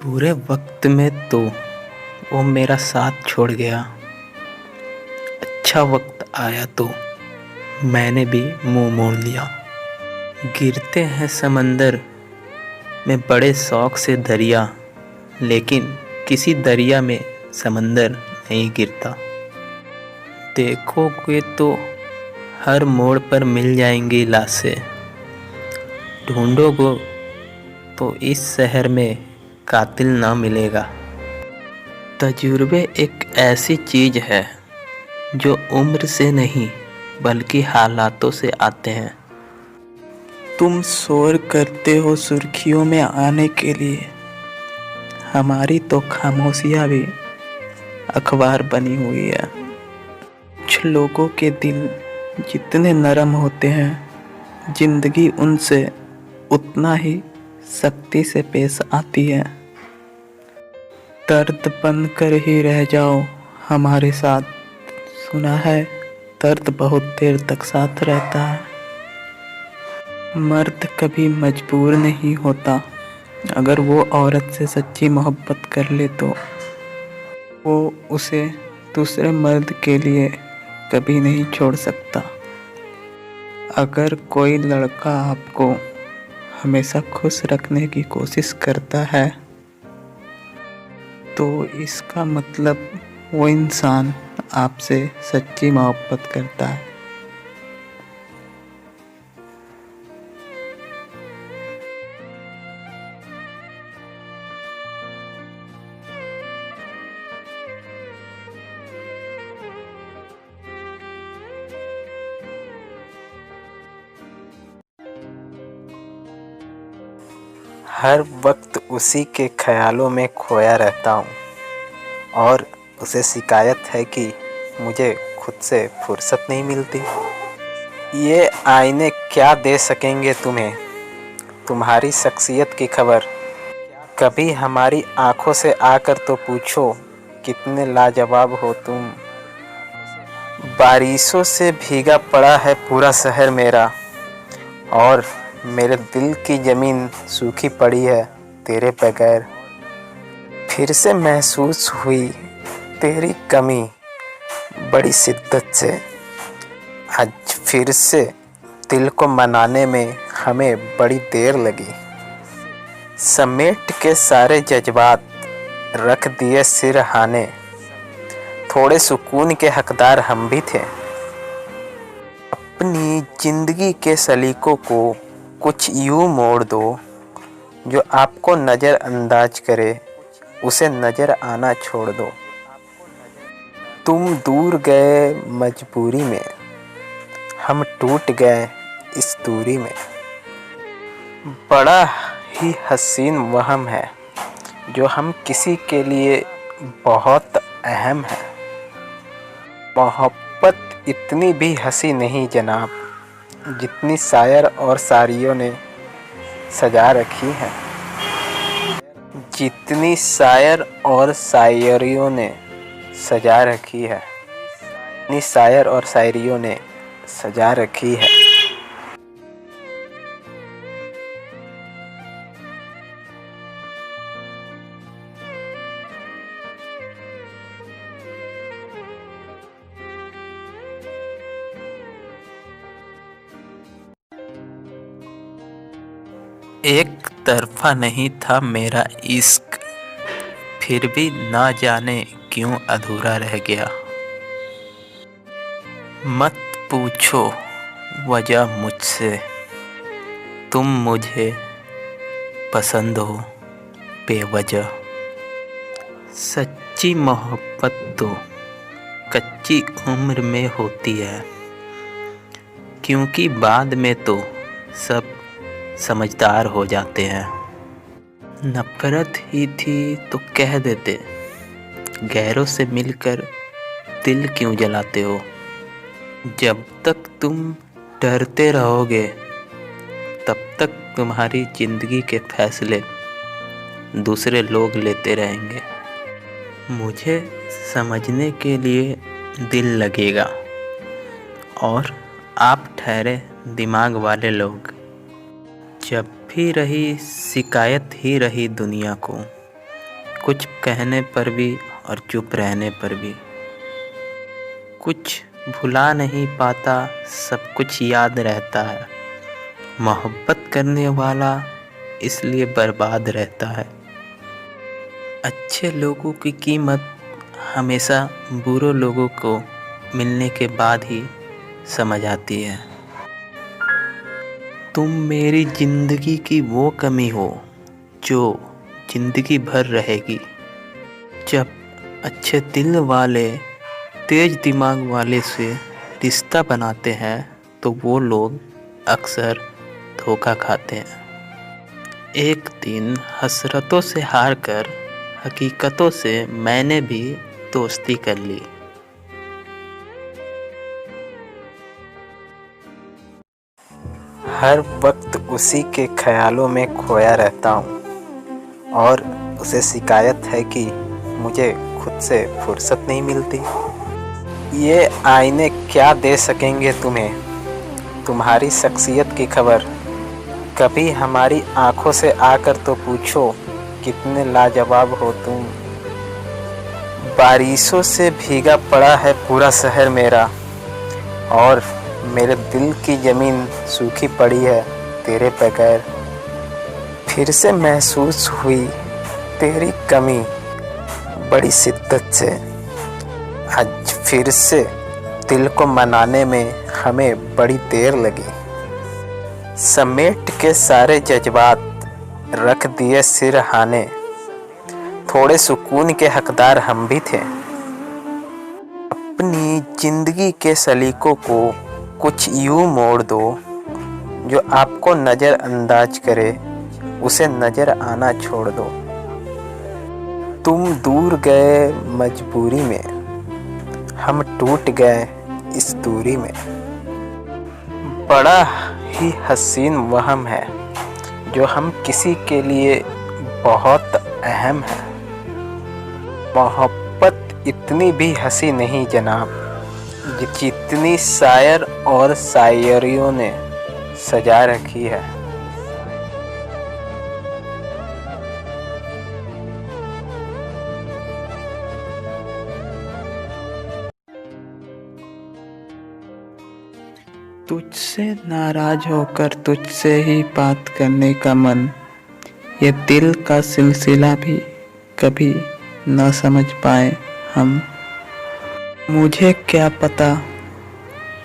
बुरे वक्त में तो वो मेरा साथ छोड़ गया। अच्छा वक्त आया तो मैंने भी मुंह मोड़ लिया। गिरते हैं समंदर में बड़े शौक से दरिया, लेकिन किसी दरिया में समंदर नहीं गिरता। देखोगे तो हर मोड़ पर मिल जाएंगी लाशें। ढूंढोगे तो इस शहर में कातिल ना मिलेगा। तजुर्बे एक ऐसी चीज है जो उम्र से नहीं बल्कि हालातों से आते हैं। तुम शोर करते हो सुर्खियों में आने के लिए, हमारी तो खामोशियाँ भी अखबार बनी हुई है। कुछ लोगों के दिल जितने नरम होते हैं, जिंदगी उनसे उतना ही सख्ती से पेश आती है। दर्द बनकर ही रह जाओ हमारे साथ, सुना है दर्द बहुत देर तक साथ रहता है। मर्द कभी मजबूर नहीं होता, अगर वो औरत से सच्ची मोहब्बत कर ले तो वो उसे दूसरे मर्द के लिए कभी नहीं छोड़ सकता। अगर कोई लड़का आपको हमेशा खुश रखने की कोशिश करता है तो इसका मतलब वो इंसान आपसे सच्ची मोहब्बत करता है। हर वक्त उसी के ख्यालों में खोया रहता हूँ और उसे शिकायत है कि मुझे खुद से फुर्सत नहीं मिलती। ये आईने क्या दे सकेंगे तुम्हें, तुम्हारी शख्सियत की खबर। कभी हमारी आंखों से आकर तो पूछो कितने लाजवाब हो तुम। बारिशों से भीगा पड़ा है पूरा शहर मेरा, और मेरे दिल की ज़मीन सूखी पड़ी है तेरे बगैर। फिर से महसूस हुई तेरी कमी बड़ी शिद्दत से। आज फिर से दिल को मनाने में हमें बड़ी देर लगी। समेट के सारे जज्बात रख दिए सिरहाने, थोड़े सुकून के हकदार हम भी थे। अपनी जिंदगी के सलीकों को कुछ यूं मोड़ दो, जो आपको नज़रअंदाज करे उसे नज़र आना छोड़ दो। तुम दूर गए मजबूरी में, हम टूट गए इस दूरी में। बड़ा ही हसीन वहम है जो हम किसी के लिए बहुत अहम है। मोहब्बत इतनी भी हंसी नहीं जनाब, जितनी शायर और शायरियों ने सजा रखी है। जितनी शायर और शायरियों ने सजा रखी है, इतनी शायर और शायरियों ने सजा रखी है। एक तरफा नहीं था मेरा इश्क, फिर भी ना जाने क्यों अधूरा रह गया। मत पूछो वजह मुझसे, तुम मुझे पसंद हो बेवजह। सच्ची मोहब्बत तो कच्ची उम्र में होती है, क्योंकि बाद में तो सब समझदार हो जाते हैं। नफरत ही थी तो कह देते, गैरों से मिलकर दिल क्यों जलाते हो। जब तक तुम डरते रहोगे तब तक तुम्हारी ज़िंदगी के फैसले दूसरे लोग लेते रहेंगे। मुझे समझने के लिए दिल लगेगा, और आप ठहरे दिमाग वाले लोग। जब भी रही शिकायत ही रही दुनिया को, कुछ कहने पर भी और चुप रहने पर भी। कुछ भुला नहीं पाता, सब कुछ याद रहता है। मोहब्बत करने वाला इसलिए बर्बाद रहता है। अच्छे लोगों की कीमत हमेशा बुरे लोगों को मिलने के बाद ही समझ आती है। तुम मेरी जिंदगी की वो कमी हो जो जिंदगी भर रहेगी। जब अच्छे दिल वाले तेज दिमाग वाले से रिश्ता बनाते हैं तो वो लोग अक्सर धोखा खाते हैं। एक दिन हसरतों से हार कर हकीकतों से मैंने भी दोस्ती कर ली। हर वक्त उसी के ख्यालों में खोया रहता हूँ और उसे शिकायत है कि मुझे खुद से फुर्सत नहीं मिलती। ये आईने क्या दे सकेंगे तुम्हें, तुम्हारी शख्सियत की खबर। कभी हमारी आंखों से आकर तो पूछो कितने लाजवाब हो तुम। बारिशों से भीगा पड़ा है पूरा शहर मेरा और मेरे दिल की ज़मीन सूखी पड़ी है तेरे बगैर। फिर से महसूस हुई तेरी कमी बड़ी शिद्दत से। आज फिर से दिल को मनाने में हमें बड़ी देर लगी। समेट के सारे जज्बात रख दिए सिरहाने। थोड़े सुकून के हकदार हम भी थे। अपनी जिंदगी के सलीकों को कुछ यूं मोड़ दो, जो आपको नज़रअंदाज करे उसे नज़र आना छोड़ दो। तुम दूर गए मजबूरी में, हम टूट गए इस दूरी में। बड़ा ही हसीन वहम है जो हम किसी के लिए बहुत अहम है। मोहब्बत इतनी भी हंसी नहीं जनाब, जितनी शायर और शायरियों ने सजा रखी है। तुझसे नाराज होकर तुझसे ही बात करने का मन, ये दिल का सिलसिला भी कभी न समझ पाए हम। मुझे क्या पता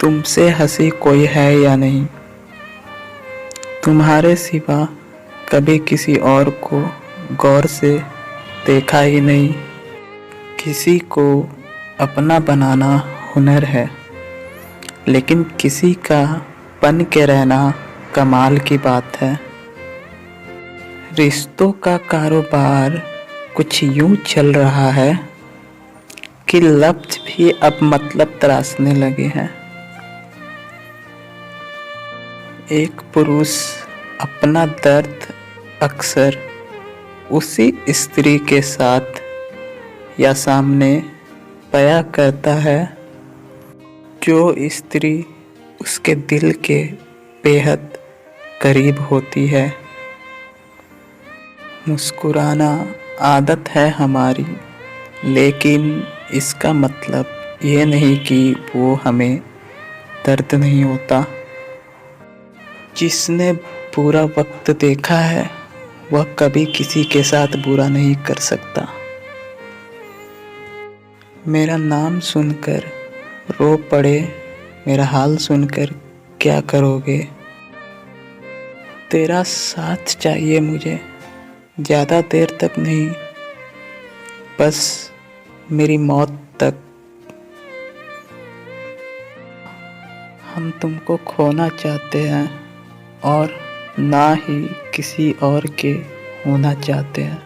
तुमसे हंसी कोई है या नहीं, तुम्हारे सिवा कभी किसी और को गौर से देखा ही नहीं। किसी को अपना बनाना हुनर है, लेकिन किसी का बन के रहना कमाल की बात है। रिश्तों का कारोबार कुछ यूं चल रहा है कि लफ्ज भी अब मतलब तराशने लगे हैं। एक पुरुष अपना दर्द अक्सर उसी स्त्री के साथ या सामने बयां करता है जो स्त्री उसके दिल के बेहद करीब होती है। मुस्कुराना आदत है हमारी, लेकिन इसका मतलब ये नहीं कि वो हमें दर्द नहीं होता। जिसने बुरा वक्त देखा है वह कभी किसी के साथ बुरा नहीं कर सकता। मेरा नाम सुनकर रो पड़े, मेरा हाल सुनकर क्या करोगे। तेरा साथ चाहिए मुझे, ज़्यादा देर तक नहीं, बस मेरी मौत तक। हम तुमको खोना चाहते हैं और ना ही किसी और के होना चाहते हैं।